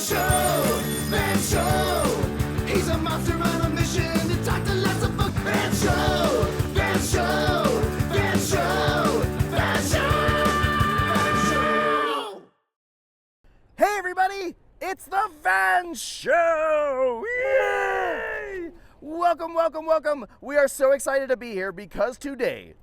Van Show. He's a monster on a mission to talk to lots of folks. Van Show, Van Show, Van Show, Van Show. Hey everybody, it's the Van Show! Yay! Welcome, welcome, welcome. We are so excited to be here because today,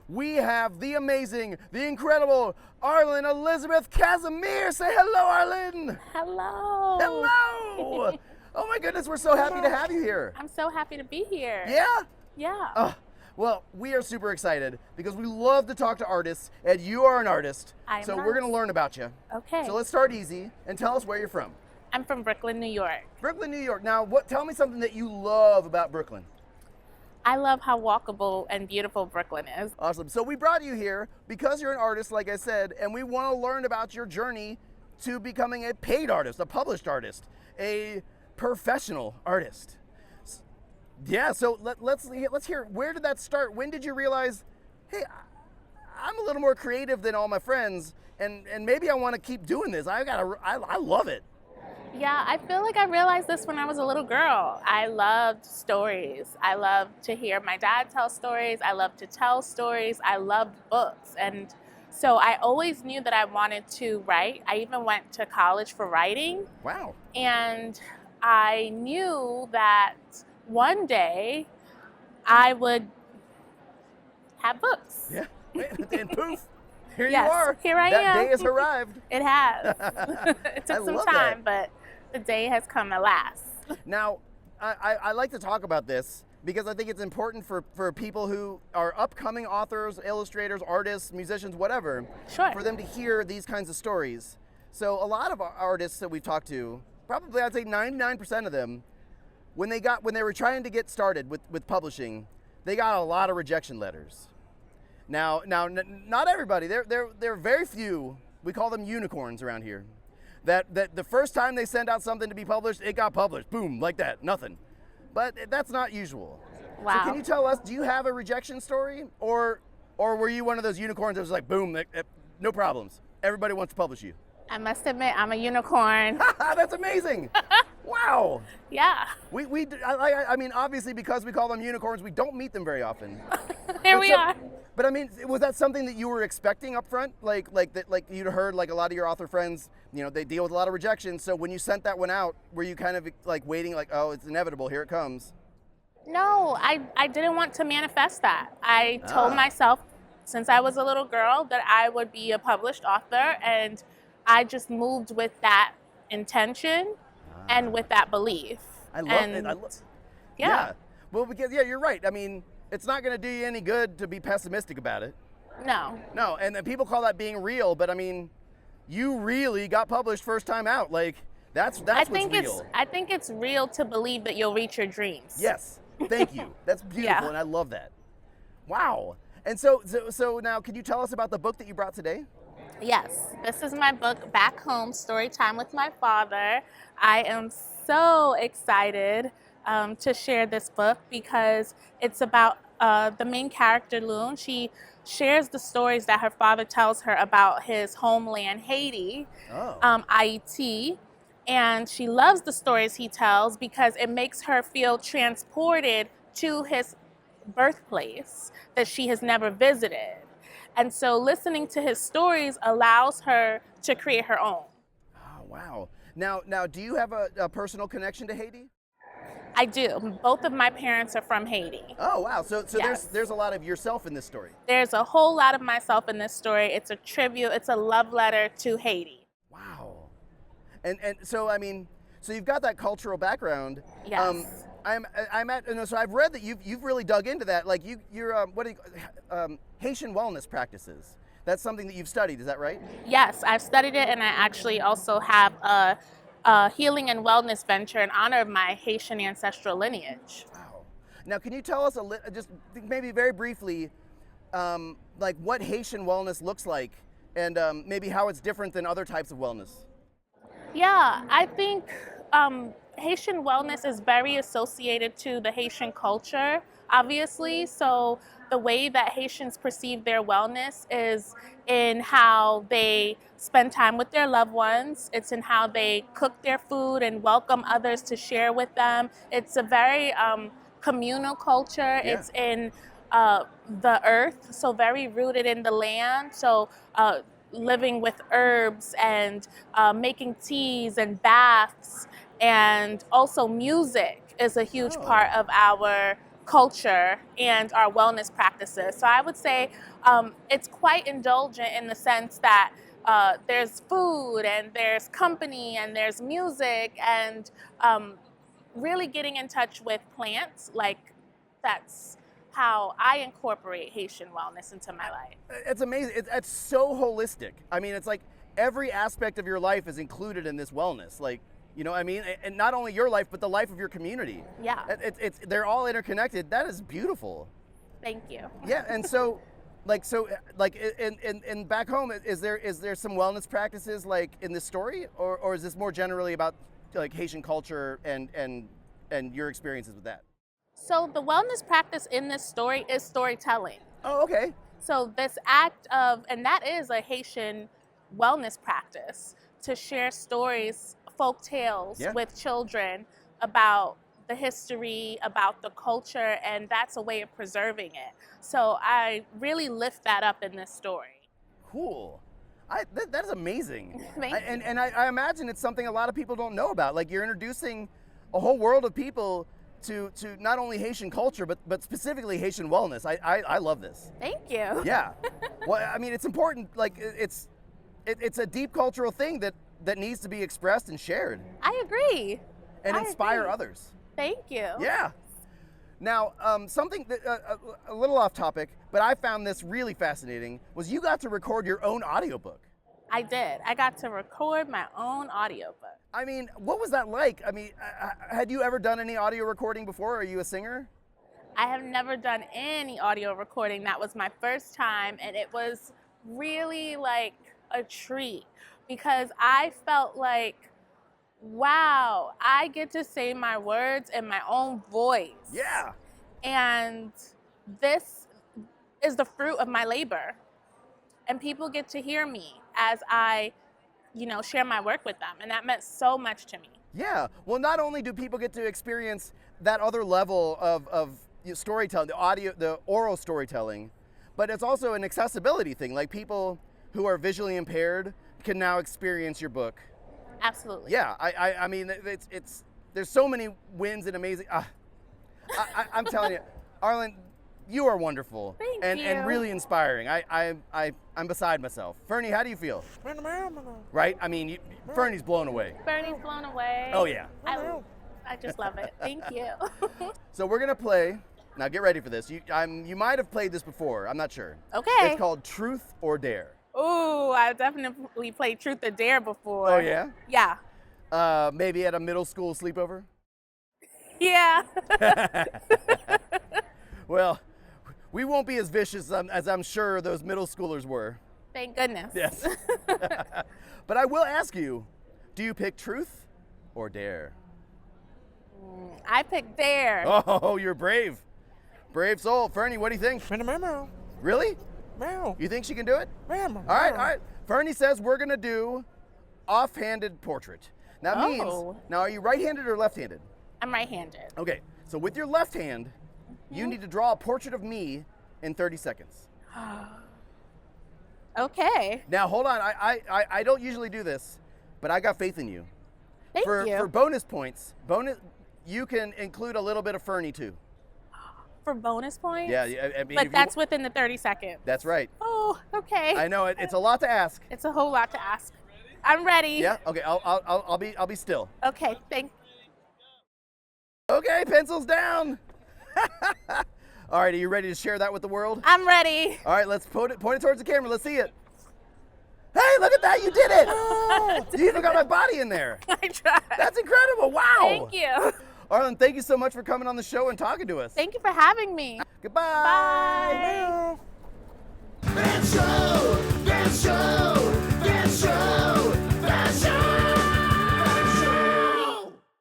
we have the amazing, the incredible Arlene Elizabeth Casimir. Say hello, Arlene. Hello. Hello. Oh my goodness, we're so happy to have you here. I'm so happy to be here. Yeah? Yeah. Well, we are super excited because we love to talk to artists, and you are an artist. So we're going to learn about you. Okay. So let's start easy and tell us where you're from. I'm from Brooklyn, New York. Brooklyn, New York. Now, tell me something that you love about Brooklyn. I love how walkable and beautiful Brooklyn is. Awesome. So we brought you here because you're an artist, like I said, and we want to learn about your journey to becoming a paid artist, a published artist, a professional artist. Yeah, so let's hear, where did that start? When did you realize, hey, I'm a little more creative than all my friends, and maybe I want to keep doing this. I love it. Yeah, I feel like I realized this when I was a little girl. I loved stories. I loved to hear my dad tell stories. I loved to tell stories. I loved books. And so I always knew that I wanted to write. I even went to college for writing. Wow. And I knew that one day I would have books. Yeah, and poof, here Yes, you are. here I am. That day has arrived. It has. It took some time, that. but the day has come at last. Now, I like to talk about this because I think it's important for people who are upcoming authors, illustrators, artists, musicians, whatever, Sure. for them to hear these kinds of stories. So a lot of artists that we've talked to, probably I'd say 99% of them, when they were trying to get started with publishing, they got a lot of rejection letters. Now, not everybody. There are very few. We call them unicorns around here. That the first time they send out something to be published, it got published. Boom, like that, nothing. But that's not usual. Wow. So can you tell us? Do you have a rejection story, or were you one of those unicorns that was like, boom, no problems. Everybody wants to publish you. I must admit, I'm a unicorn. That's amazing. Wow. Yeah. I mean, obviously, because we call them unicorns, we don't meet them very often. Here we are. But I mean, was that something that you were expecting up front? Like you'd heard, like a lot of your author friends, they deal with a lot of rejection. So when you sent that one out, were you kind of like waiting, like, oh, it's inevitable, here it comes? No, I didn't want to manifest that. I told myself since I was a little girl that I would be a published author, and I just moved with that intention and with that belief. I love it. Yeah. Well, because you're right. I mean, it's not going to do you any good to be pessimistic about it. No. No, and people call that being real, but I mean, you really got published first time out. Like that's what's real. I think it's real to believe that you'll reach your dreams. Yes. Thank you. That's beautiful, and I love that. Wow. And so now, can you tell us about the book that you brought today? Yes, this is my book, Back Home, Story Time with My Father. I am so excited to share this book because it's about the main character, Loon. She shares the stories that her father tells her about his homeland, Haiti, Haiti. And she loves the stories he tells because it makes her feel transported to his birthplace that she has never visited. And so listening to his stories allows her to create her own. Oh, wow. Now, do you have a personal connection to Haiti? I do. Both of my parents are from Haiti. Oh, wow. So Yes. there's a lot of yourself in this story. There's a whole lot of myself in this story. It's a tribute. It's a love letter to Haiti. Wow. And so, I mean, so you've got that cultural background. Yes. So I've read that you've really dug into that. Like you're Haitian wellness practices. That's something that you've studied. Is that right? Yes, I've studied it, and I actually also have a healing and wellness venture in honor of my Haitian ancestral lineage. Wow. Now, can you tell us just maybe very briefly, like what Haitian wellness looks like, and maybe how it's different than other types of wellness? Yeah, I think Haitian wellness is very associated to the Haitian culture, obviously. So the way that Haitians perceive their wellness is in how they spend time with their loved ones. It's in how they cook their food and welcome others to share with them. It's a very communal culture. Yeah. It's in the earth, so very rooted in the land. So living with herbs and making teas and baths, and also music is a huge part of our culture and our wellness practices. So I would say it's quite indulgent in the sense that there's food and there's company and there's music and really getting in touch with plants. Like, that's how I incorporate Haitian wellness into my life. It's amazing. It's so holistic. I mean, it's like every aspect of your life is included in this wellness. Like, you know what I mean? And not only your life, but the life of your community. Yeah. They're all interconnected. That is beautiful. Thank you. Yeah, and so in back home, is there some wellness practices like in this story, or is this more generally about like Haitian culture and your experiences with that? So the wellness practice in this story is storytelling. Oh, okay. So this act of, and that is a Haitian wellness practice, to share stories, folk tales with children about the history, about the culture, and that's a way of preserving it. So I really lift that up in this story. Cool. That is amazing. Thank you. And I imagine it's something a lot of people don't know about. Like, you're introducing a whole world of people to not only Haitian culture, but specifically Haitian wellness. I love this. Thank you. Yeah. Well, I mean, it's important. Like, it's a deep cultural thing that needs to be expressed and shared. I agree. And I inspire agree. others. Thank you. Yeah. Now, something that, a little off topic, but I found this really fascinating, was you got to record your own audiobook. I did. I got to record my own audiobook. I mean, what was that like? I mean, had you ever done any audio recording before? Are you a singer? I have never done any audio recording. That was my first time, and it was really like a treat because I felt like, wow, I get to say my words in my own voice. Yeah. And this is the fruit of my labor. And people get to hear me as I, share my work with them. And that meant so much to me. Yeah. Well, not only do people get to experience that other level of storytelling, the oral storytelling, but it's also an accessibility thing. Like, people who are visually impaired can now experience your book. Absolutely. Yeah, I mean, there's so many wins and amazing. I'm telling you, Arlene, you are wonderful. Thank you. And really inspiring. I'm beside myself. Fernie, how do you feel? Right? I mean, Fernie's blown away. Bernie's blown away. Oh yeah. I just love it. Thank you. So we're gonna play. Now get ready for this. You might have played this before. I'm not sure. Okay. It's called Truth or Dare. Ooh, I've definitely played Truth or Dare before. Oh yeah? Yeah. Maybe at a middle school sleepover? Yeah. Well, we won't be as vicious as I'm sure those middle schoolers were. Thank goodness. Yes. But I will ask you, do you pick truth or dare? I picked Dare. Oh, you're brave. Brave soul. Fernie, what do you think? Really? You think she can do it? All right. Fernie says we're going to do offhanded portrait. Now, that means, now are you right-handed or left-handed? I'm right-handed. Okay, so with your left hand, you need to draw a portrait of me in 30 seconds. Okay. Now, hold on. I don't usually do this, but I got faith in you. Thank you. For bonus points, you can include a little bit of Fernie, too. For bonus points? Yeah, I mean, but that's within the 30 seconds. That's right. Oh, okay. I know it's a lot to ask. It's a whole lot to ask. I'm ready. Yeah. Okay. I'll be still. Okay. Thank. Okay. Pencils down. All right. Are you ready to share that with the world? I'm ready. All right. Let's point it towards the camera. Let's see it. Hey, look at that! You did it! You even got my body in there. I tried. That's incredible! Wow. Thank you. Arlene, thank you so much for coming on the show and talking to us. Thank you for having me. Goodbye. Bye. Dance show, dance show.